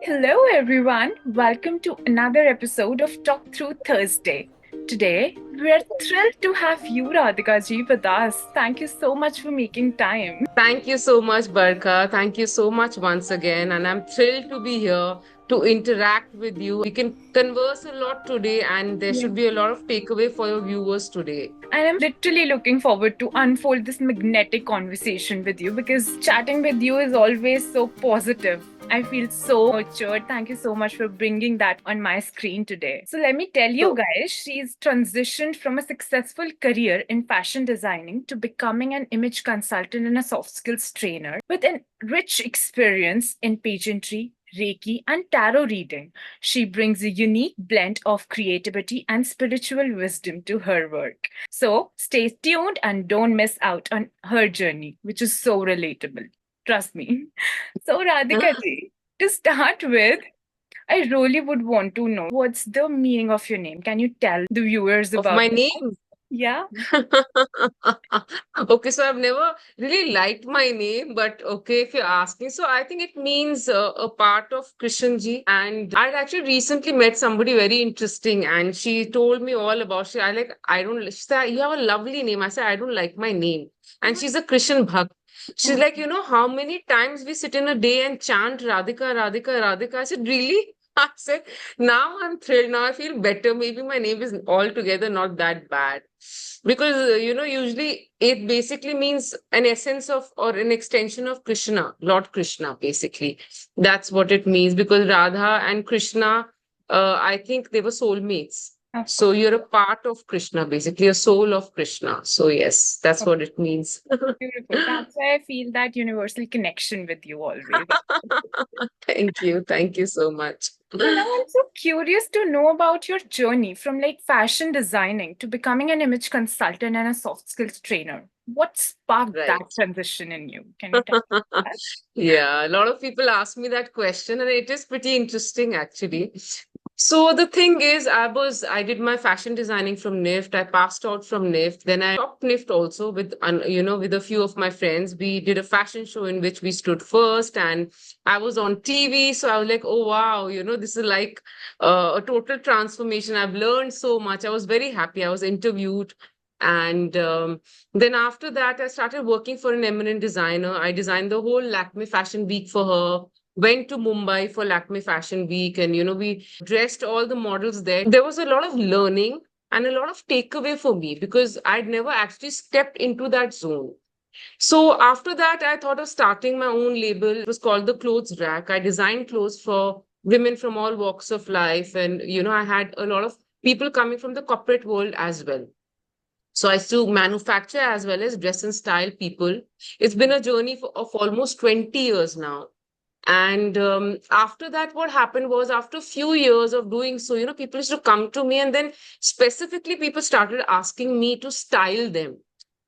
Hello, everyone. Welcome to another episode of Talk Through Thursday. Today, we're thrilled to have you, Radhika Ji, with us. Thank you so much for making time. Thank you so much, Barkha. Thank you so much once again. And I'm thrilled to be here to interact with you. We can converse a lot today, and there Yeah. should be a lot of takeaway for your viewers today. And I'm literally looking forward to unfold this magnetic conversation with you because chatting with you is always so positive. I feel so nurtured. Thank you so much for bringing that on my screen today. So, let me tell you So, guys, she's transitioned from a successful career in fashion designing to becoming an image consultant and a soft skills trainer with a rich experience in pageantry, Reiki, and tarot reading. She brings a unique blend of creativity and spiritual wisdom to her work. So stay tuned and don't miss out on her journey, which is so relatable. Trust me. So, Radhika ji, to start with, I really would want to know what's the meaning of your name. Can you tell the viewers of about my it? name. Yeah. Okay, so I've never really liked my name, but okay, if you're asking, so I think it means a part of Krishan ji. And I'd actually recently met somebody very interesting, and she told me all about. I don't. She said, you have a lovely name. I said, I don't like my name, and she's a Krishan Bhakt. She's like, you know, how many times we sit in a day and chant Radhika, Radhika, Radhika. I said, really? I said, now I'm thrilled. Now I feel better. Maybe my name is altogether not that bad. Because, usually it basically means an essence of or an extension of Krishna, Lord Krishna, basically. That's what it means. Because Radha and Krishna, I think they were soulmates. Of So course. you're a part of Krishna, basically, a soul of Krishna. So, yes, that's what it means. Beautiful. That's why I feel that universal connection with you always. Thank you. Thank you so much. So now I'm so curious to know about your journey from like fashion designing to becoming an image consultant and a soft skills trainer. What sparked that Right. transition in you? Can you tell me that? Yeah, a lot of people ask me that question, and it is pretty interesting actually. So the thing is, I did my fashion designing from NIFT. I passed out from NIFT. Then I topped NIFT also with with a few of my friends. We did a fashion show in which we stood first, and I was on TV. So I was like, oh wow, this is like a total transformation. I've learned so much. I was very happy. I was interviewed, and then after that, I started working for an eminent designer. I designed the whole Lakme Fashion Week for her. Went to Mumbai for Lakme Fashion Week, and we dressed all the models there. There was a lot of learning and a lot of takeaway for me because I'd never actually stepped into that zone. So after that, I thought of starting my own label. It was called the Clothes Rack. I designed clothes for women from all walks of life, and I had a lot of people coming from the corporate world as well. So I used to manufacture as well as dress and style people. It's been a journey of almost 20 years now. And after that, what happened was after a few years of doing so, people used to come to me, and then specifically people started asking me to style them.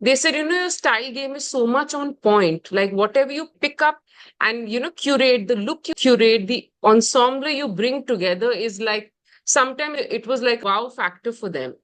They said, your style game is so much on point. Like whatever you pick up and, curate the look, you curate the ensemble you bring together is like, sometimes it was like wow factor for them.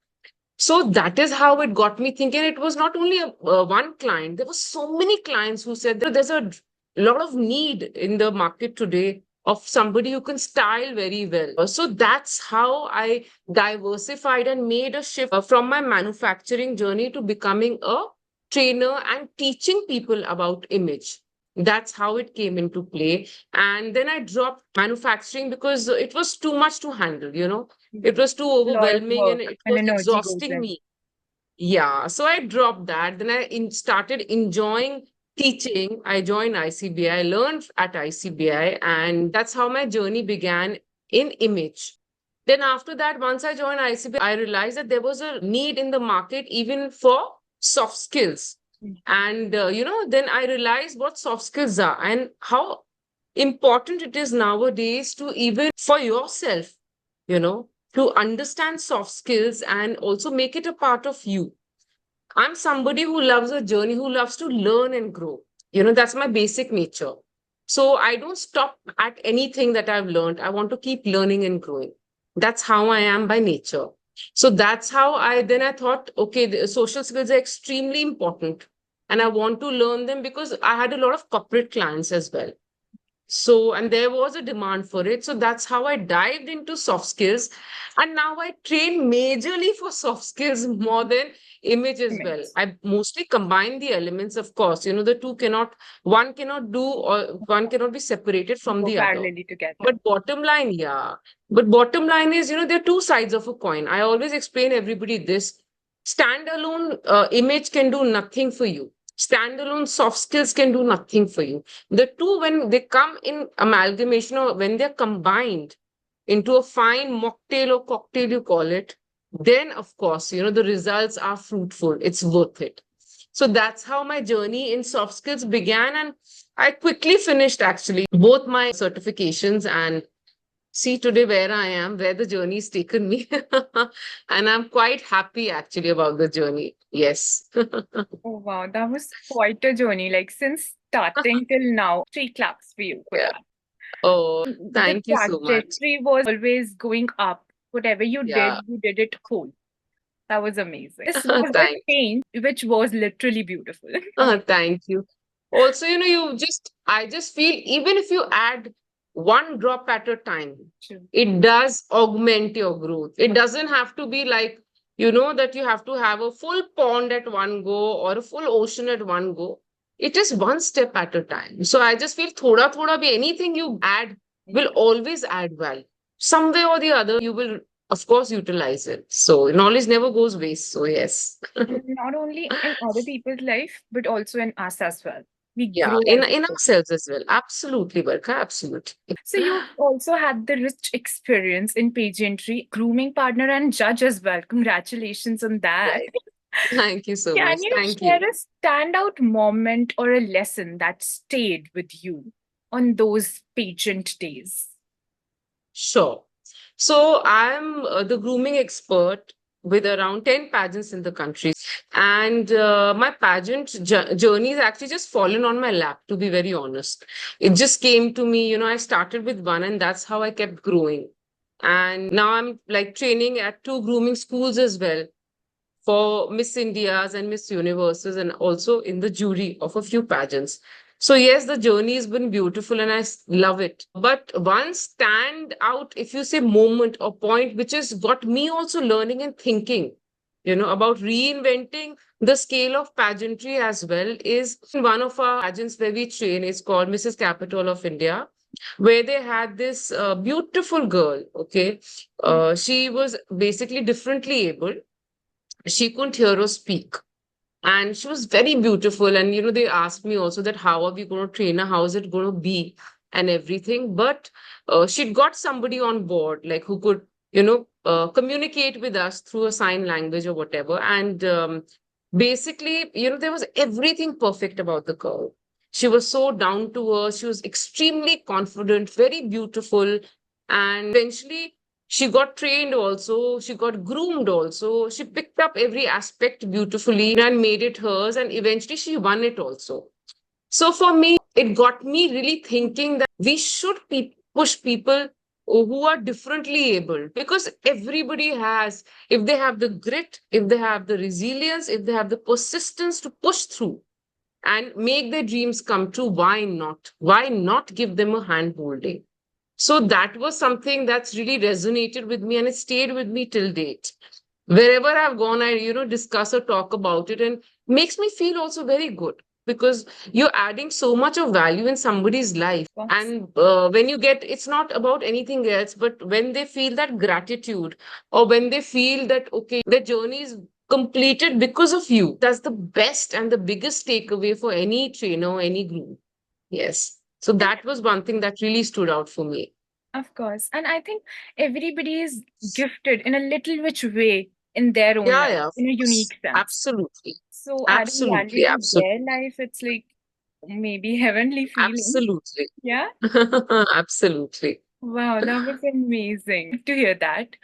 So that is how it got me thinking. It was not only one client. There were so many clients who said that there's a lot of need in the market today of somebody who can style very well. So that's how I diversified and made a shift from my manufacturing journey to becoming a trainer and teaching people about image. That's how it came into play. And then I dropped manufacturing because it was too much to handle, it was too A lot of overwhelming and work it and was energy goes exhausting in. me. Yeah, so I dropped that. Then started enjoying teaching. I joined ICBI, learned at ICBI, and that's how my journey began in image. Then after that, once I joined ICBI, I realized that there was a need in the market even for soft skills. And, then I realized what soft skills are and how important it is nowadays to even for yourself, to understand soft skills and also make it a part of you. I'm somebody who loves a journey, who loves to learn and grow. That's my basic nature. So I don't stop at anything that I've learned. I want to keep learning and growing. That's how I am by nature. So that's how I thought, okay, the social skills are extremely important. And I want to learn them because I had a lot of corporate clients as well. So, and there was a demand for it. So that's how I dived into soft skills. And now I train majorly for soft skills more than image as well. Image. I mostly combine the elements, of course. The two cannot, one cannot do, or one cannot be separated from Go the other. parallelly together. But bottom line, yeah. But bottom line is, there are two sides of a coin. I always explain everybody this. Standalone image can do nothing for you. Standalone soft skills can do nothing for you. The two, when they come in amalgamation or when they're combined into a fine mocktail or cocktail, you call it, then of course, the results are fruitful. It's worth it. So that's how my journey in soft skills began. And I quickly finished actually both my certifications and see today where I am, where the journey's taken me. And I'm quite happy actually about the journey. Yes. Oh wow, that was quite a journey. Like since starting till now, three claps for you for Yeah. that. Oh, The thank you so much. trajectory was always going up. Whatever Yeah. you did it whole. That was amazing. This was a Thank change which was literally beautiful. Thank you. Also, I just feel even if you add one drop at a time, True. it does augment your growth. It doesn't have to be like, that you have to have a full pond at one go or a full ocean at one go. It is one step at a time. So I just feel thoda bhi anything you add will always add value. Some way or the other, you will, of course, utilize it. So knowledge never goes waste. So yes. Not only in other people's life, but also in us as well. We Yeah, grow in as in people. ourselves as well. Absolutely, Barkha. Absolutely. So you also had the rich experience in pageantry, grooming partner and judge as well. Congratulations on that. Right. Thank you so much. Can you Thank share you. a standout moment or a lesson that stayed with you on those pageant days? Sure. So I'm the grooming expert with around 10 pageants in the country. And my pageant journey has actually just fallen on my lap, to be very honest. It just came to me, I started with one and that's how I kept growing. And now I'm like training at two grooming schools as well, for Miss Indias and Miss Universes, and also in the jury of a few pageants. So, yes, the journey has been beautiful and love it. But one stand out, if you say moment or point, which has got me also learning and thinking, about reinventing the scale of pageantry as well, is one of our pageants where we train. It's called Mrs. Capital of India, where they had this beautiful girl. Okay. She was basically differently able. She couldn't hear or speak, and she was very beautiful. And they asked me also that how are we going to train her, how is it going to be, and everything. But she'd got somebody on board, like who could communicate with us through a sign language or whatever. And basically, there was everything perfect about the girl. She was so down to earth, she was extremely confident, very beautiful. And eventually she got trained also, she got groomed also, she picked up every aspect beautifully and made it hers, and eventually she won it also. So for me, it got me really thinking that we should push people who are differently able, because everybody has, if they have the grit, if they have the resilience, if they have the persistence to push through and make their dreams come true, why not? Why not give them a hand holding? So that was something that's really resonated with me and it stayed with me till date. Wherever I've gone, I, discuss or talk about it, and makes me feel also very good, because you're adding so much of value in somebody's life. Yes. And when you get, it's not about anything else, but when they feel that gratitude, or when they feel that, okay, their journey is completed because of you, that's the best and the biggest takeaway for any trainer, any group. Yes. So And that was one thing that really stood out for me. of course. And I think everybody is gifted in a little which way in their own Yeah, life, yeah, of in a course. unique sense. Absolutely. So adding value Absolutely. to Absolutely. their life, it's like maybe heavenly feeling. Absolutely. Yeah. Absolutely. Wow, that was amazing to hear that.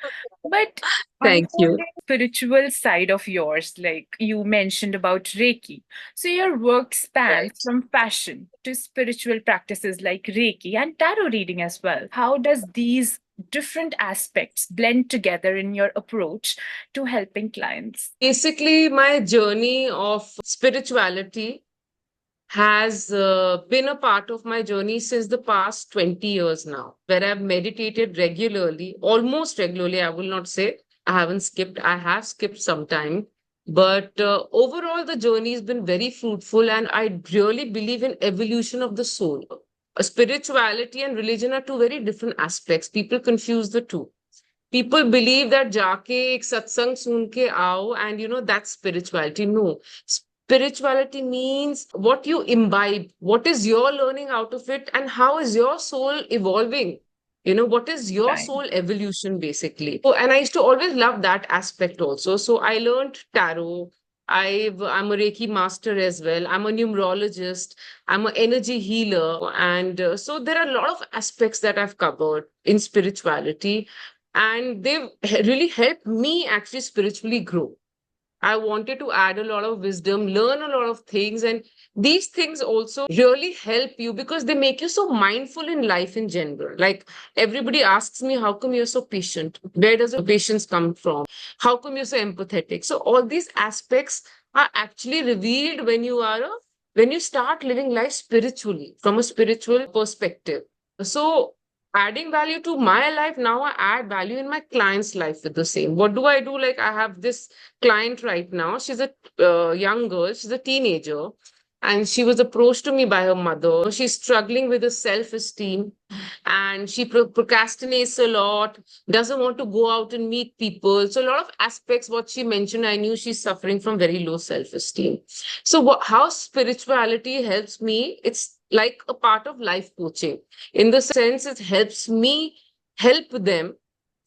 But I Thank heard you. a spiritual side of yours, like you mentioned about Reiki. So your work spans Right. from fashion to spiritual practices like Reiki and tarot reading as well. How does these different aspects blend together in your approach to helping clients? Basically, my journey of spirituality has been a part of my journey since the past 20 years now, where I've meditated regularly, almost regularly. I will not say I haven't skipped, I have skipped sometime. But overall, the journey has been very fruitful, and I really believe in evolution of the soul. Spirituality and religion are two very different aspects. People confuse the two. People believe that jaake ek satsang sun ke aao and that's spirituality. No, spirituality means what you imbibe, what is your learning out of it, and how is your soul evolving. What is your Right. soul evolution basically. So, and I used to always love that aspect also. So I learned tarot. I'm a Reiki master as well. I'm a numerologist. I'm an energy healer. And so there are a lot of aspects that I've covered in spirituality, and they've really helped me actually spiritually grow. I wanted to add a lot of wisdom, learn a lot of things, and these things also really help you because they make you so mindful in life in general. Like everybody asks me, how come you're so patient? Where does the patience come from? How come you're so empathetic? So all these aspects are actually revealed when you start living life spiritually from a spiritual perspective. So adding value to my life, now I add value in my client's life with the same. What do I do? Like I have this client right now. She's a young girl. She's a teenager, and she was approached to me by her mother. She's struggling with her self-esteem, and she procrastinates a lot. Doesn't want to go out and meet people. So a lot of aspects. What she mentioned, I knew she's suffering from very low self-esteem. So how spirituality helps me? It's like a part of life coaching. In the sense, it helps me help them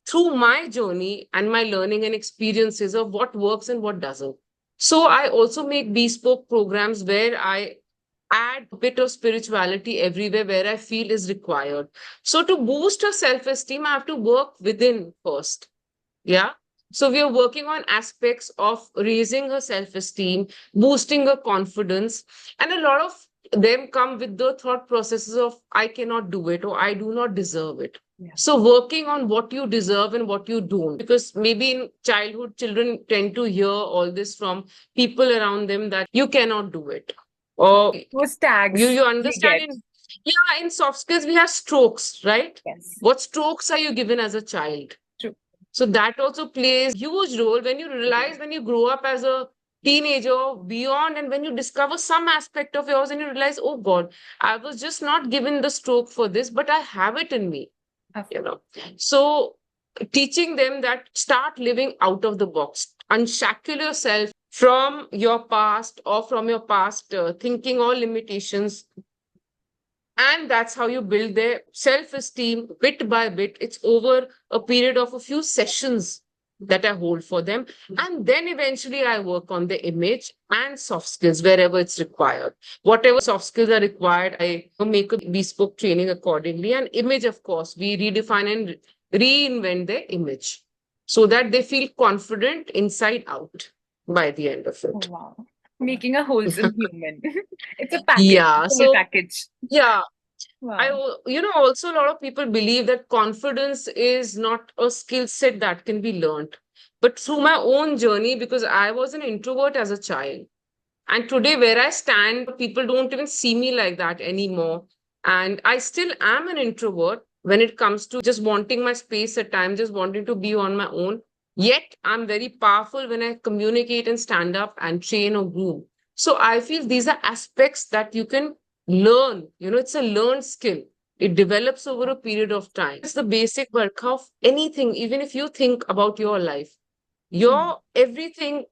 through my journey and my learning and experiences of what works and what doesn't. So I also make bespoke programs where I add a bit of spirituality everywhere where I feel is required. So to boost her self-esteem, I have to work within first. Yeah. So we are working on aspects of raising her self-esteem, boosting her confidence, and a lot of them come with the thought processes of I cannot do it or I do not deserve it. Yeah. So working on what you deserve and what you don't, because maybe in childhood, children tend to hear all this from people around them that you cannot do it. Or Those you, tags you we understand get. in soft skills, we have strokes, right? Yes. What strokes are you given as a child? True. So that also plays a huge role when you realize when you grow up as a teenager beyond, and when you discover some aspect of yours and you realize, oh God, I was just not given the stroke for this, but I have it in me, Of you know. So teaching them that start living out of the box, unshackle yourself from your past or from your past thinking or limitations, and that's how you build their self-esteem bit by bit. It's over a period of a few sessions that I hold for them. And then eventually I work on the image and soft skills wherever it's required. Whatever soft skills are required, I make a bespoke training accordingly. And image, of course, we redefine and reinvent their image so that they feel confident inside out by the end of Oh, it. wow. Making a wholesome human. It's a package, Yeah. whole So, package. yeah, Wow. also a lot of people believe that confidence is not a skill set that can be learned. But through my own journey, because I was an introvert as a child, and today where I stand, people don't even see me like that anymore. And I still am an introvert when it comes to just wanting my space at times, just wanting to be on my own. Yet I'm very powerful when I communicate and stand up and train or groom. So I feel these are aspects that you can learn. It's a learned skill. It develops over a period of time. It's the basic work of anything, even if you think about your life. Hmm. Your everything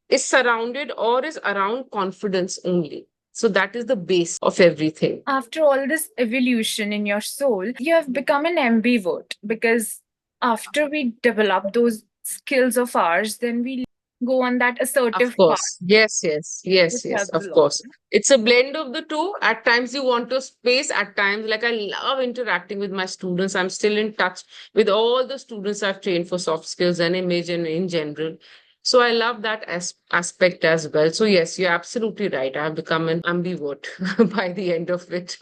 is surrounded or is around confidence only. So that is the base of everything. After all this evolution in your soul, you have become an ambivert because after we develop those skills of ours, then we go on that Of assertive path, course. Yes, yes, which yes, yes, helps a of lot. course. It's a blend of the two. At times you want to space, at times, like I love interacting with my students. I'm still in touch with all the students I've trained for soft skills and image and in general. So I love that aspect as well. So yes, you're absolutely right. I've become an ambivert by the end of it.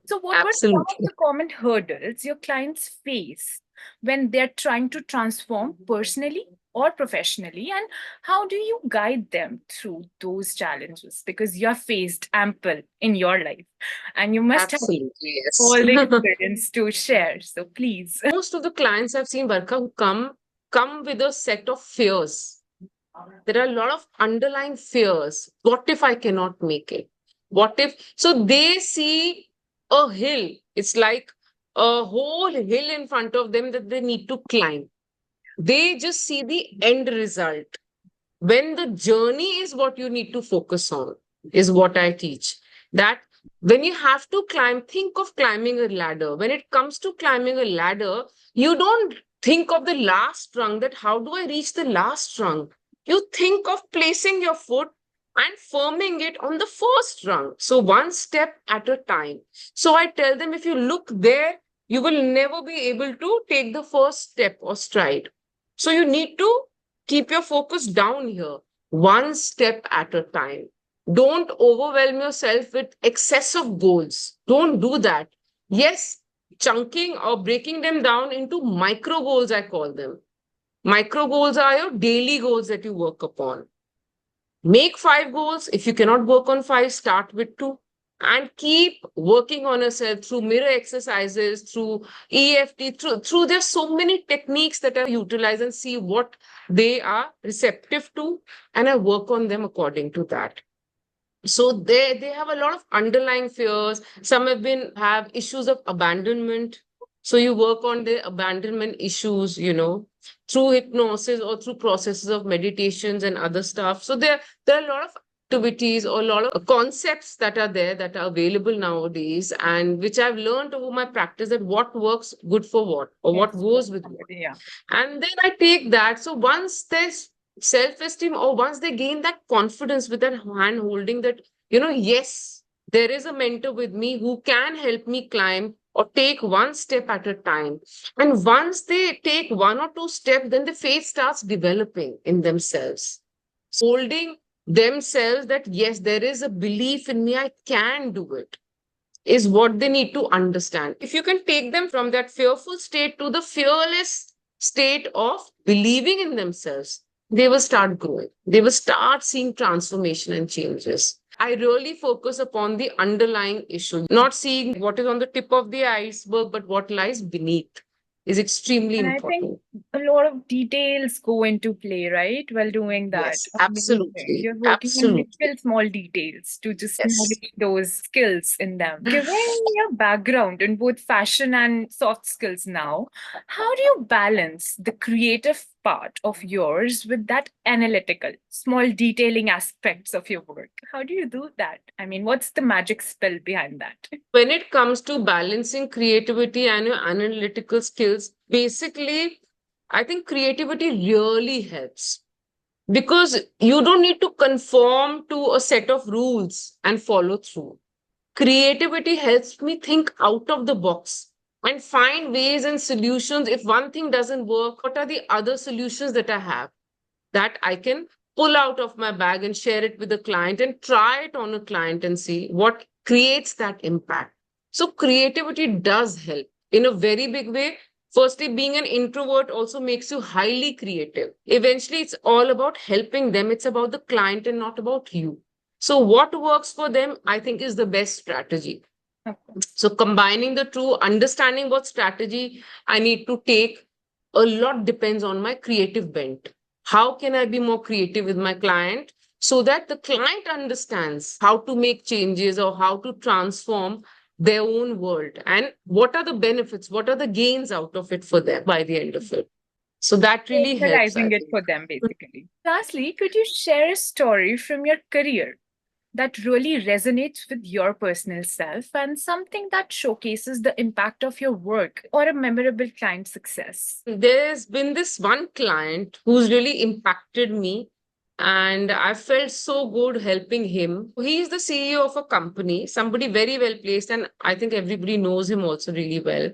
So, what were some of Absolutely. the common hurdles your clients face when they're trying to transform personally? or professionally? And how do you guide them through those challenges? Because you're faced ample in your life and you must have Absolutely, yes. all the experience to share. So please. Most of the clients I've seen, Barkha, who come with a set of fears. There are a lot of underlying fears. What if I cannot make it? What if? So they see a hill. It's like a whole hill in front of them that they need to climb. They just see the end result. When the journey is what you need to focus on, is what I teach. That when you have to climb, think of climbing a ladder. When it comes to climbing a ladder, you don't think of the last rung, that how do I reach the last rung? You think of placing your foot and firming it on the first rung. So one step at a time. So I tell them, if you look there, you will never be able to take the first step or stride. So you need to keep your focus down here, one step at a time. Don't overwhelm yourself with excessive goals. Don't do that. Yes, chunking or breaking them down into micro goals, I call them. Micro goals are your daily goals that you work upon. Make 5 goals. If you cannot work on 5, start with 2. And keep working on yourself through mirror exercises, through EFT, through there's so many techniques that I utilize and see what they are receptive to, and I work on them according to that. So they have a lot of underlying fears. Some have issues of abandonment. So you work on the abandonment issues, through hypnosis or through processes of meditations and other stuff. So there are a lot of activities or a lot of concepts that are there that are available nowadays, and which I've learned over my practice, that what works good for what, or what Yes, goes with what. yeah. And then I take that. So once there's self-esteem, or once they gain that confidence with that hand holding, that, yes, there is a mentor with me who can help me climb or take one step at a time. And once they take 1 or 2 steps, then the faith starts developing in themselves. Holding themselves that, yes, there is a belief in me, I can do it, is what they need to understand. If you can take them from that fearful state to the fearless state of believing in themselves, they will start growing. They will start seeing transformation and changes. I really focus upon the underlying issue, not seeing what is on the tip of the iceberg, but what lies beneath is extremely And I think important. a lot of details go into play, right? While doing that. Yes, Amazing. absolutely. You're working on Absolutely. little small details to just Yes. nourish those skills in them. Given your background in both fashion and soft skills now, how do you balance the creative part of yours with that analytical, small detailing aspects of your work? How do you do that? I mean, what's the magic spell behind that? When it comes to balancing creativity and your analytical skills, basically, I think creativity really helps, because you don't need to conform to a set of rules and follow through. Creativity helps me think out of the box and find ways and solutions. If one thing doesn't work, what are the other solutions that I have that I can pull out of my bag and share it with a client and try it on a client and see what creates that impact. So creativity does help in a very big way. Firstly, being an introvert also makes you highly creative. Eventually, it's all about helping them. It's about the client and not about you. So what works for them, I think, is the best strategy. Okay. So combining the two, understanding what strategy I need to take, a lot depends on my creative bent. How can I be more creative with my client so that the client understands how to make changes or how to transform their own world, and what are the benefits, what are the gains out of it for them by the end of it. So that really helps, I Personalizing it think. for them, basically. Lastly, could you share a story from your career that really resonates with your personal self and something that showcases the impact of your work or a memorable client success? There's been this one client who's really impacted me, and I felt so good helping him. He's the CEO of a company, somebody very well placed, and I think everybody knows him also really well.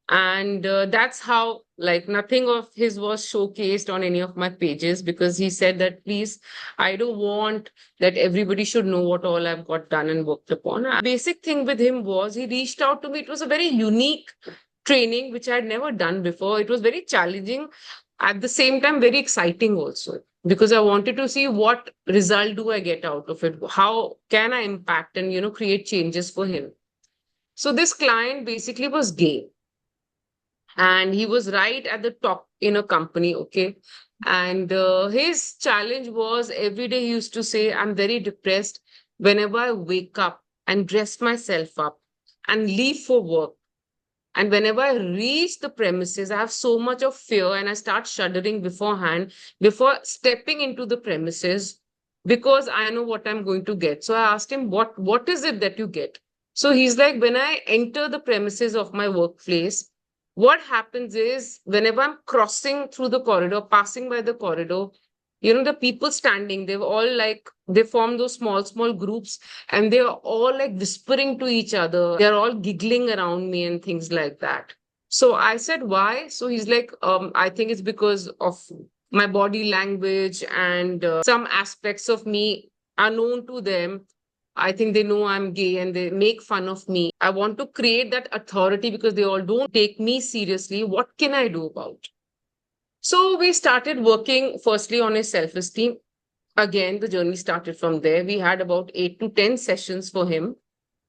And that's how, like, nothing of his was showcased on any of my pages, because he said that, please, I don't want that everybody should know what all I've got done and worked upon. A basic thing with him was he reached out to me. It was a very unique training which I had never done before. It was very challenging. At the same time, very exciting also, because I wanted to see what result do I get out of it. How can I impact and, create changes for him? So this client basically was gay, and he was right at the top in a company. Okay. And his challenge was every day he used to say, I'm very depressed whenever I wake up and dress myself up and leave for work. And whenever I reach the premises, I have so much of fear and I start shuddering beforehand, before stepping into the premises, because I know what I'm going to get. So I asked him, what is it that you get? So he's like, when I enter the premises of my workplace, what happens is whenever I'm crossing through the corridor, passing by the corridor, the people standing, they've all like, they form those small, small groups, and they're all like whispering to each other. They're all giggling around me and things like that. So I said, why? So he's like, I think it's because of my body language, and some aspects of me are known to them. I think they know I'm gay and they make fun of me. I want to create that authority because they all don't take me seriously. What can I do about it? So we started working firstly on his self esteem. Again, the journey started from there. We had about 8 to 10 sessions for him,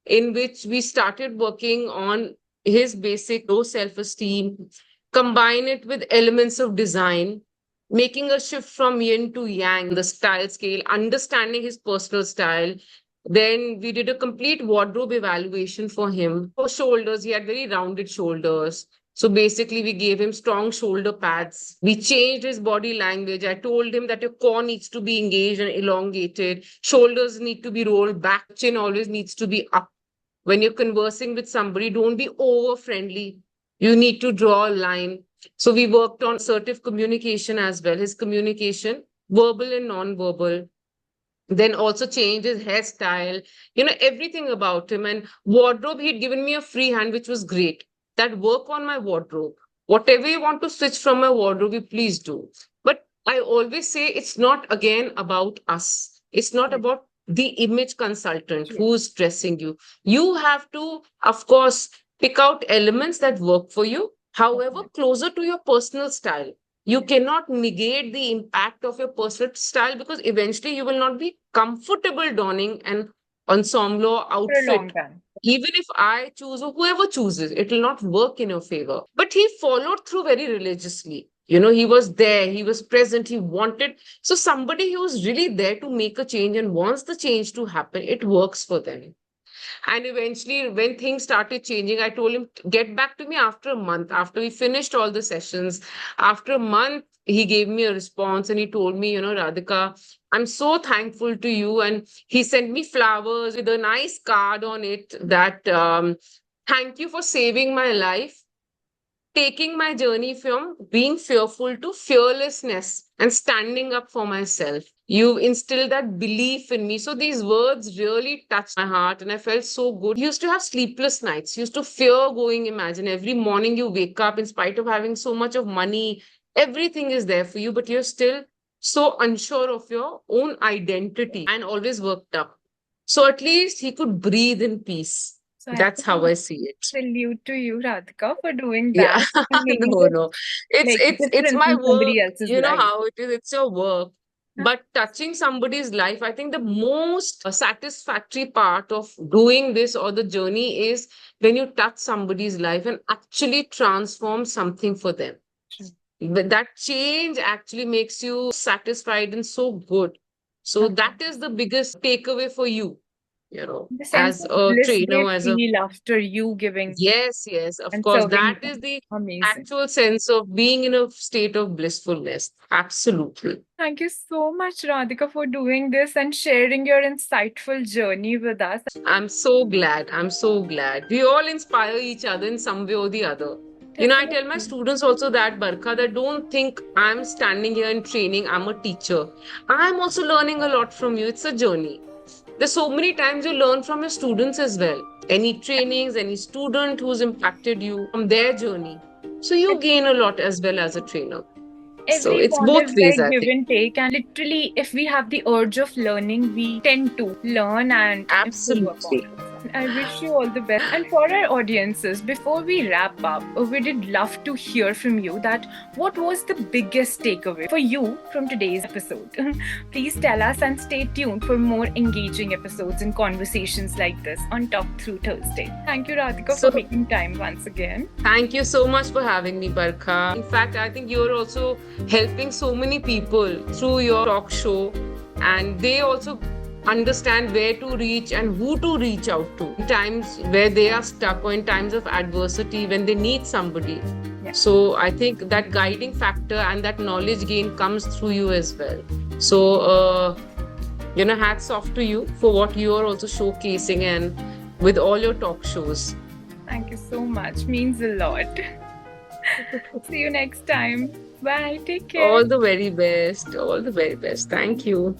in which we started working on his basic low self esteem, combine it with elements of design, making a shift from yin to yang, the style scale, understanding his personal style. Then we did a complete wardrobe evaluation for him. For shoulders, he had very rounded shoulders. So basically, we gave him strong shoulder pads. We changed his body language. I told him that your core needs to be engaged and elongated. Shoulders need to be rolled back. Chin always needs to be up. When you're conversing with somebody, don't be over friendly. You need to draw a line. So we worked on assertive communication as well. His communication, verbal and non-verbal. Then also changed his hairstyle, everything about him. And wardrobe, he'd given me a free hand, which was great. That work on my wardrobe. Whatever you want to switch from my wardrobe, you please do. But I always say it's not again about us. It's not Right. about the image consultant Yes. who's dressing you. You have to, of course, pick out elements that work for you, however, Definitely. closer to your personal style. You Yes. cannot negate the impact of your personal style, because eventually you will not be comfortable donning an ensemble or For a long outfit. time. Even if I choose or whoever chooses, it will not work in your favor. But he followed through very religiously. He was there, he was present, he wanted. So somebody who was really there to make a change and wants the change to happen, it works for them. And eventually, when things started changing, I told him, get back to me after a month, after we finished all the sessions. After a month, he gave me a response and he told me, Radhika, I'm so thankful to you. And he sent me flowers with a nice card on it that, thank you for saving my life, taking my journey from being fearful to fearlessness and standing up for myself. You instilled that belief in me. So these words really touched my heart and I felt so good. He used to have sleepless nights. He used to fear going. Imagine every morning you wake up, in spite of having so much of money, everything is there for you, but you're still so unsure of your own identity and always worked up. So at least he could breathe in peace. So I have That's how to I see it. salute to you, Radhika, for doing Yeah, that and making no, it no. It's like it's it's difference my in work. somebody else's You know life. how it is. It's your work. Huh? But touching somebody's life, I think the most satisfactory part of doing this or the journey is when you touch somebody's life and actually transform something for them. True. But that change actually makes you satisfied and so good. So Okay. that is the biggest takeaway for you, The sense as of a bliss they trainer, as a feel after you giving yes, yes, of and course. serving That is them. the Amazing. actual sense of being in a state of blissfulness. Absolutely. Thank you so much, Radhika, for doing this and sharing your insightful journey with us. I'm so glad. I'm so glad. We all inspire each other in some way or the other. I tell my Definitely. students also that, Barkha, that don't think I'm standing here and training, I'm a teacher. I'm also learning a lot from you. It's a journey. There's so many times you learn from your students as well. Any trainings, any student who's impacted you from their journey. So you gain a lot as well as a trainer. So Every it's bond both is ways, like I give think. and take, and literally, if we have the urge of learning, we tend to learn and improve upon Absolutely. ourselves. I wish you all the best. And for our audiences, before we wrap up, we did love to hear from you that what was the biggest takeaway for you from today's episode? Please tell us and stay tuned for more engaging episodes and conversations like this on Talk Through Thursday. Thank you, Radhika, for making time once again. Thank you so much for having me, Barkha. In fact, I think you're also helping so many people through your talk show, and they also understand where to reach and who to reach out to in times where they are stuck or in times of adversity when they need somebody. Yeah. So I think that guiding factor and that knowledge gain comes through you as well. So, hats off to you for what you are also showcasing and with all your talk shows. Thank you so much. Means a lot. See you next time. Bye. Take care. All the very best. All the very best. Thank you.